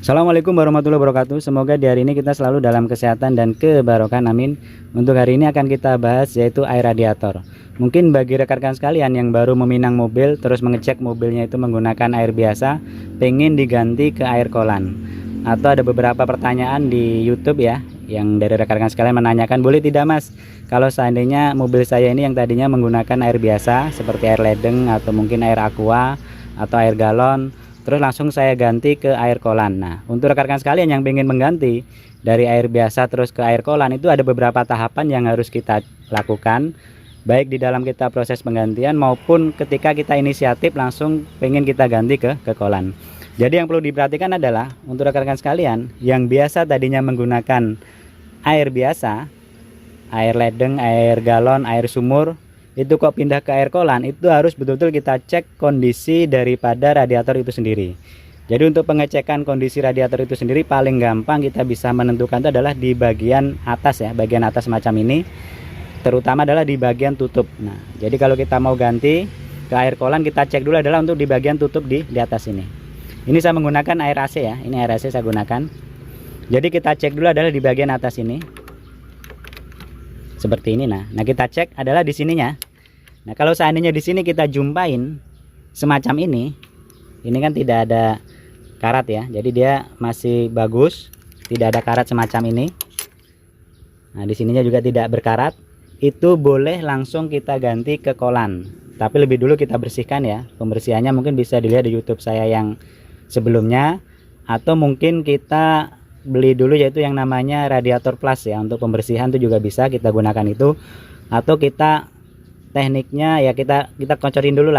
Assalamualaikum warahmatullahi wabarakatuh. Semoga di hari ini kita selalu dalam kesehatan dan kebarokan, amin. Untuk hari ini akan kita bahas yaitu air radiator. Mungkin bagi rekan-rekan sekalian yang baru meminang mobil terus mengecek mobilnya itu menggunakan air biasa, pengen diganti ke air kolan. Atau ada beberapa pertanyaan di YouTube ya, yang dari rekan-rekan sekalian menanyakan, boleh tidak mas, kalau seandainya mobil saya ini yang tadinya menggunakan air biasa seperti air ledeng atau mungkin air aqua atau air galon, terus langsung saya ganti ke air kolan. Nah, untuk rekan-rekan sekalian yang ingin mengganti dari air biasa terus ke air kolan, itu ada beberapa tahapan yang harus kita lakukan, baik di dalam kita proses penggantian maupun ketika kita inisiatif langsung pengen kita ganti ke kolan. Jadi yang perlu diperhatikan adalah untuk rekan-rekan sekalian yang biasa tadinya menggunakan air biasa, air ledeng, air galon, air sumur, itu kok pindah ke air kolan, itu harus betul-betul kita cek kondisi daripada radiator itu sendiri. Jadi untuk pengecekan kondisi radiator itu sendiri paling gampang kita bisa menentukan itu adalah di bagian atas ya, bagian atas macam ini, terutama adalah di bagian tutup. Nah, jadi kalau kita mau ganti ke air kolan, kita cek dulu adalah untuk di bagian tutup di atas ini. Ini saya menggunakan air AC ya, ini air AC saya gunakan. Jadi kita cek dulu adalah di bagian atas ini. Seperti ini. Nah kita cek adalah di sininya. Nah kalau seandainya di sini kita jumpain semacam ini kan tidak ada karat ya, jadi dia masih bagus, tidak ada karat semacam ini. Nah di sininya juga tidak berkarat, itu boleh langsung kita ganti ke kolan. Tapi lebih dulu kita bersihkan ya. Pembersihannya mungkin bisa dilihat di YouTube saya yang sebelumnya, atau mungkin kita beli dulu yaitu yang namanya radiator plus ya, untuk pembersihan itu juga bisa kita gunakan itu. Atau kita tekniknya ya kita kocorin dulu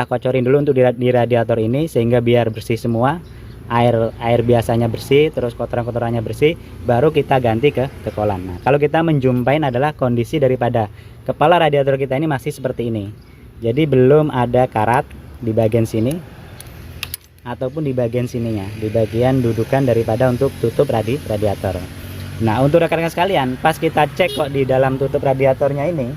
untuk di radiator ini sehingga biar bersih semua, air biasanya bersih, terus kotoran-kotorannya bersih, baru kita ganti ke kolan. Nah kalau kita menjumpain adalah kondisi daripada kepala radiator kita ini masih seperti ini, jadi belum ada karat di bagian sini ataupun di bagian sininya, di bagian dudukan daripada untuk tutup radiator. Nah untuk rekan-rekan sekalian, pas kita cek kok di dalam tutup radiatornya ini,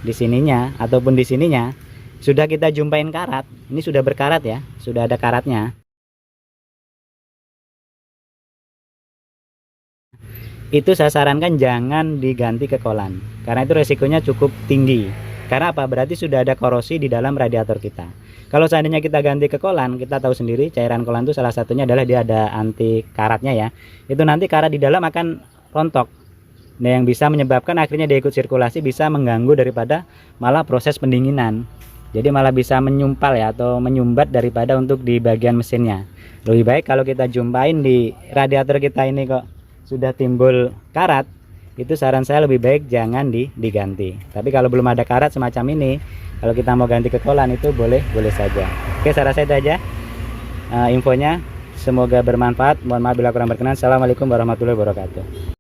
di sininya ataupun di sininya sudah kita jumpain karat, ini sudah berkarat ya, sudah ada karatnya, itu saya sarankan jangan diganti ke kolan, karena itu resikonya cukup tinggi. Karena apa? Berarti sudah ada korosi di dalam radiator kita. Kalau seandainya kita ganti ke kolan, kita tahu sendiri cairan kolan itu salah satunya adalah dia ada anti karatnya ya. Itu nanti karat di dalam akan rontok. Nah yang bisa menyebabkan akhirnya dia ikut sirkulasi, bisa mengganggu daripada malah proses pendinginan. Jadi malah bisa menyumpal ya, atau menyumbat daripada untuk di bagian mesinnya. Lebih baik kalau kita jumpain di radiator kita ini kok sudah timbul karat, itu saran saya lebih baik jangan diganti. Tapi kalau belum ada karat semacam ini, kalau kita mau ganti ke kolan itu boleh saja. Oke, saya rasa itu aja infonya. Semoga bermanfaat. Mohon maaf bila kurang berkenan. Assalamualaikum warahmatullahi wabarakatuh.